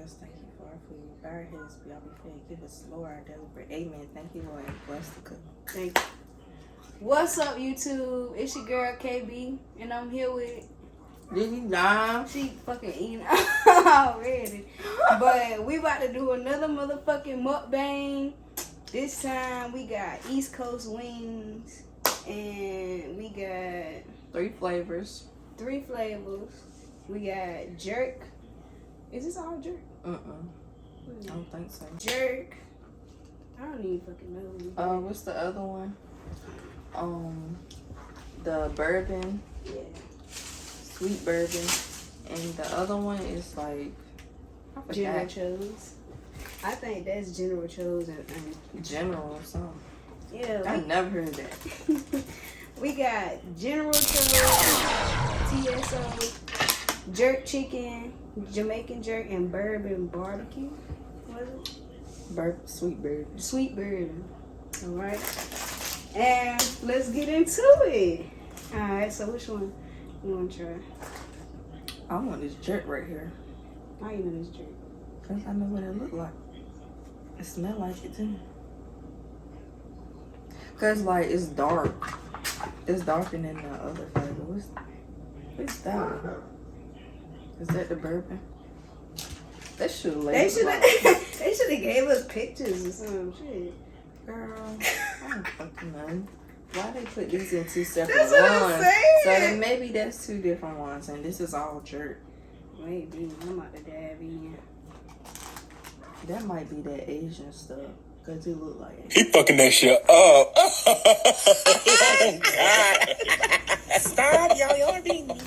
us. Thank you for our food. Bow our heads, be all be fed. Give us, Lord, our daily bread. Amen. Thank you, Lord, and bless the cook. Thank you. What's up, YouTube? It's your girl KB, and I'm here with. Did you die? She fucking eating already. But we about to do another motherfucking mukbang. This time we got East Coast wings, and we got 3 flavors. 3 flavors. We got jerk. Is this all jerk? I don't think so. Jerk. I don't even fucking know. What's the other one? The bourbon. Yeah. Sweet bourbon. And the other one is like, I forgot. General Cho's. I think that's General Cho's and General or something. yeah. I never heard that. We got General Cho's, TSO, jerk chicken, Jamaican jerk, and bourbon barbecue. What is it? Sweet bourbon. Sweet bourbon. Alright. And let's get into it. Alright, so which one you want to try? I want this jerk right here. How you know this jerk? Because I know what it look like. It smell like it too. Because like it's dark. It's darker than the other flavor. What's that one? Is that the bourbon? They should They should have they should have gave us pictures or some shit. Girl, I don't fucking know. Why they put these in 2 separate That's what I'm ones? saying. So then maybe that's 2 different ones, and this is all jerk. Maybe. I'm about to dab in. That might be that Asian stuff, cause it look like He Asian. fucking that shit up. Oh, God. Stop, y'all being mean.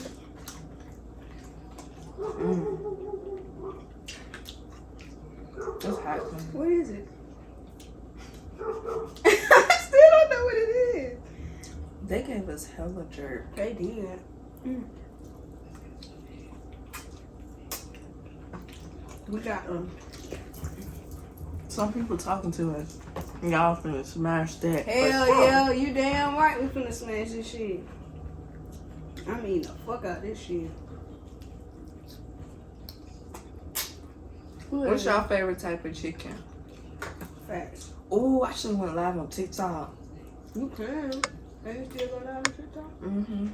It's hot. What is it? I still don't know what it is. They gave us hella jerk. They did. We got Some people talking to us. Y'all finna smash that. hell yeah, you damn right we finna smash this shit. I mean the fuck out this shit. What's your favorite type of chicken? Facts. Oh, I should have went live on TikTok. You can. Are you still go live on TikTok? Mm-hmm.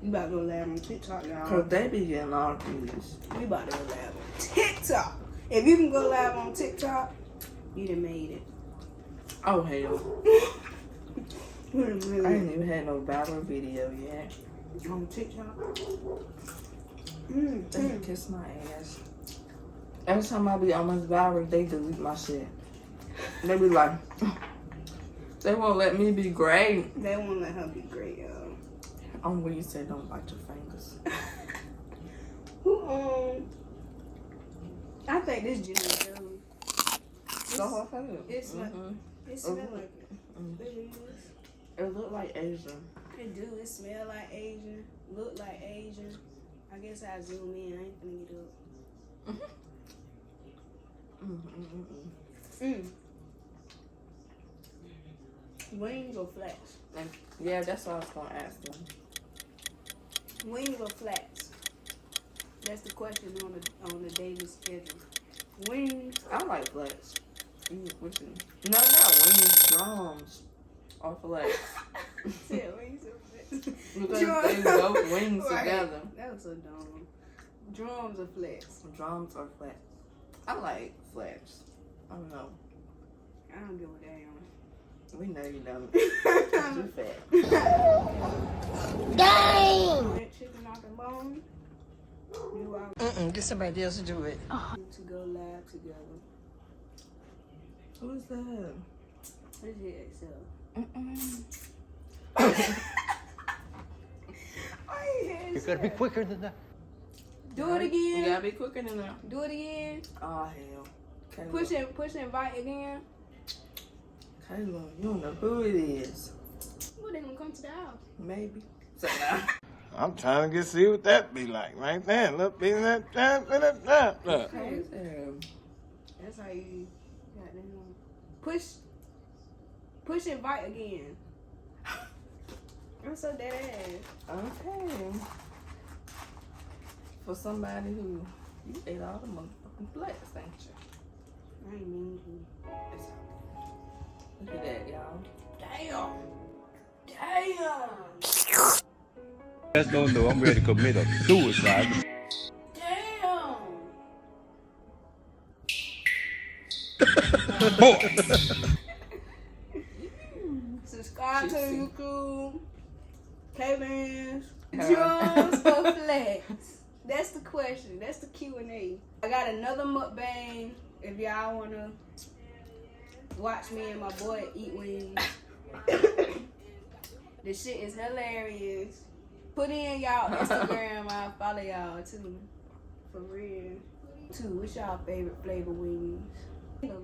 You about to go live on TikTok, y'all. Cause they be getting all these. We about to go live on TikTok. If you can go live on TikTok, you done made it. Oh hell. You done made I it. ain't even had no battle video yet. On TikTok. They can kiss my ass. Every time I be on my viral, they delete my shit. They be like, they won't let me be great. They won't let her be great, y'all. On when you said don't bite your fingers. Who I think this General Cho's. So her food. It smell like it. It is. It look like Asian. It do. It smell like Asian. Look like Asian. I guess I zoom in. I ain't finna get up. Wings or flats? Yeah, that's what I was gonna ask them. Wings or flats? That's the question on the daily schedule. Wings. I like flats. Which is, no, not wings, drums or flats. Yeah, wings or flats. Because they both wings Right. together. That was so dumb. Drums or flats? Drums or flats. I like flats. I don't know. I don't give a damn. We know you don't. You fat. Dang! Chicken off the bone. You are Get somebody else to do it. to go live together. Who is that? Let's hit Excel. You gotta be quicker than that. Do it You again. gotta be quicker than that. Do it again. Oh hell. Kayla. Push invite again. Kayla, you don't know who it is. Well, they gonna come to the house. Maybe. So now. I'm trying to see what that be like right there. Look, be that. Look. That's how you got them. Push invite again. I'm so dead ass. Okay. For somebody who you ate all the motherfuckers. Flex, ain't you? I ain't mean It's okay. Look at that, y'all. Damn. Just don't know I'm ready to commit a suicide. Damn. Subscribe to YouTube. Kaybandzz. Jones or Flex? That's the question. That's the Q&A. I got another mukbang if y'all wanna watch me and my boy eat wings. This shit is hilarious. Put in y'all Instagram. I'll follow y'all too. For real. Too. What's y'all favorite flavor wings?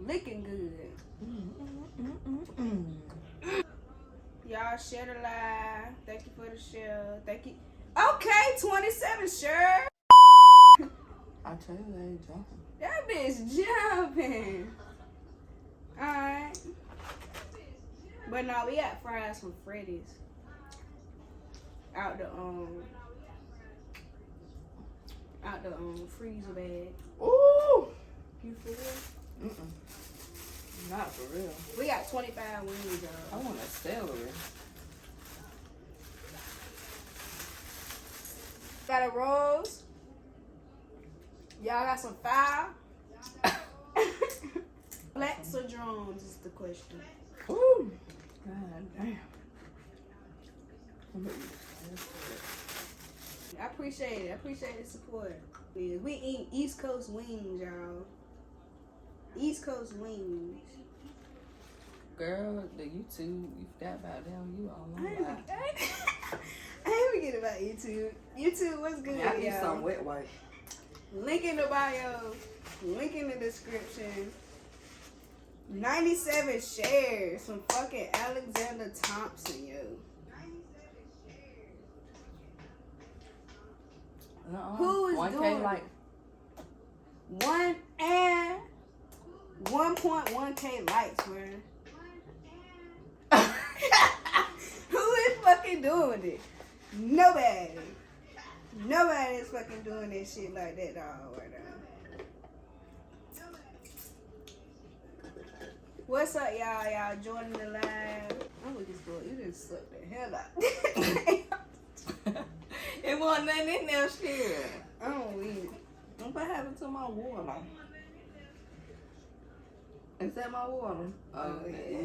Licking good. Y'all share the live. Thank you for the share. Thank you. Okay, 27 sure. I tell you, they jumping. That bitch jumping. Alright. But no, we got fries from Freddy's. Out the freezer bag. Ooh! You for real? Not for real. We got 25 wings, I y'all. want a celery. Got a rose. Y'all got some fire. Flats or drones is the question. Ooh! God damn. I appreciate it. I appreciate the support. We eat East Coast wings, y'all. East Coast wings. Girl, the YouTube, you forgot about them. You all I know ain't that. forget about YouTube. YouTube, what's good, I need some y'all? wet wipe. Link in the bio. Link in the description. 97 shares from fucking Alexander Thompson, yo. Who is 1K doing like 1.1K likes, man. Who is fucking doing it? Nobody. Nobody is fucking doing that shit like that, dog, right now. What's up, y'all? Y'all joining the live. I'm with this boy. You just sucked the hell out. it wasn't nothing in there, shit. I don't eat it. What happened to my water? Is that my water? Oh, yeah.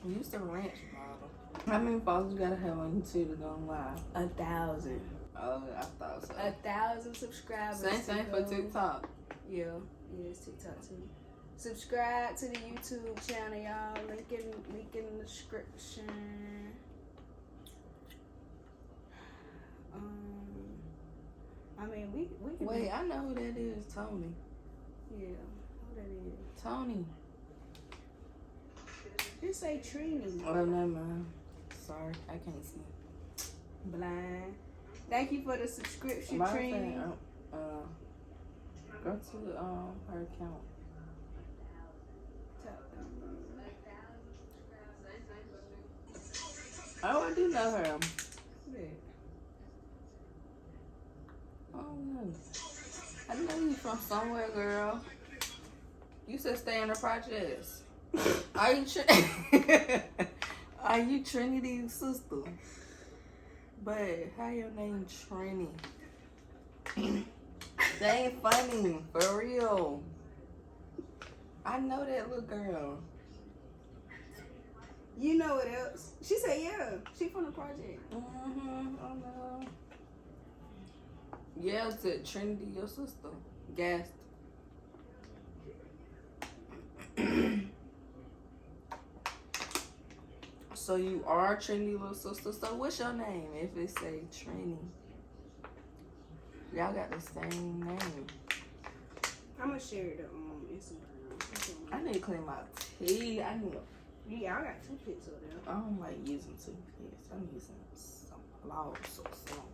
You used a ranch bottle. How many followers you gotta have on YouTube to go live? 1,000. Oh, I thought so. 1,000 subscribers. Same thing for TikTok. Yeah, it's TikTok too. Subscribe to the YouTube channel, y'all. Link in the description. I mean, we can. Wait, I know who that is. Tony. Yeah, who that is? Tony. It say Trini. Oh, never mind. Sorry, I can't see. Blind. Thank you for the subscription, Matter of Trini. fact, go to her account. Oh, I do know her. Yeah. Oh no. I know you from somewhere, girl. You said stay in the projects. Are you Are you Trinity's sister? But how your name Trini? That ain't funny, for real. I know that little girl. You know what else? She said, yeah. She from the project. Mm-hmm. I know. Yeah, it's it. Trinity, your sister. Gassed. So you are Trinity, little sister. So what's your name if it say Trini? Y'all got the same name. I'm gonna share the Instagram. I need to clean my teeth. I need to. Yeah, I got 2 pics of them. I don't like using toothpaste. I'm using some floss or something.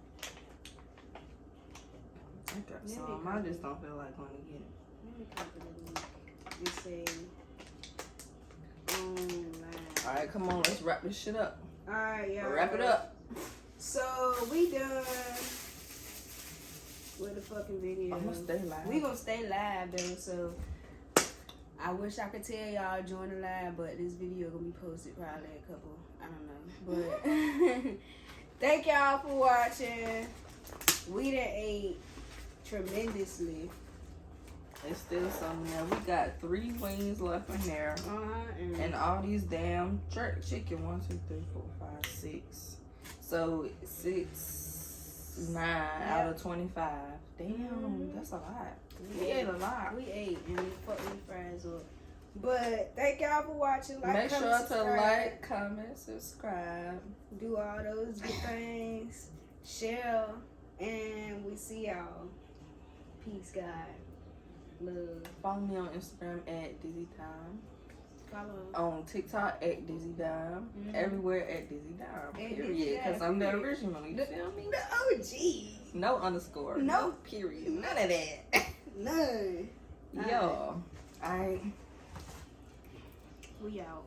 I got some. I just don't feel like going to get it. Let me copy the link. It say online. Alright, come on. Let's wrap this shit up. Alright, y'all. Wrap it up. So we done with the fucking video. I'm gonna stay live. We gonna stay live though, so I wish I could tell y'all join the live, but this video gonna be posted probably a couple, I don't know. But thank y'all for watching. We done ate tremendously. It's still something there. We got 3 wings left in there. And all these damn jerk chicken. 1, 2, 3, 4, 5, 6. So 6, 9 out of 25. Damn, that's a lot. We ate a lot. We ate and we fucked these fries up. But thank y'all for watching. Like, Make sure comment, to subscribe. like, comment, subscribe. Do all those good things. Share. And we see y'all. Peace, God. Love. Follow me on Instagram at Dizzy Time. Follow. On TikTok at Dizzy Dime. Everywhere at Dizzy Dime. Dizzy Period. Dime, Because I'm the period. original. You feel me? The OG. No underscore. No. Period. None of that. None. Yo. Alright. We out.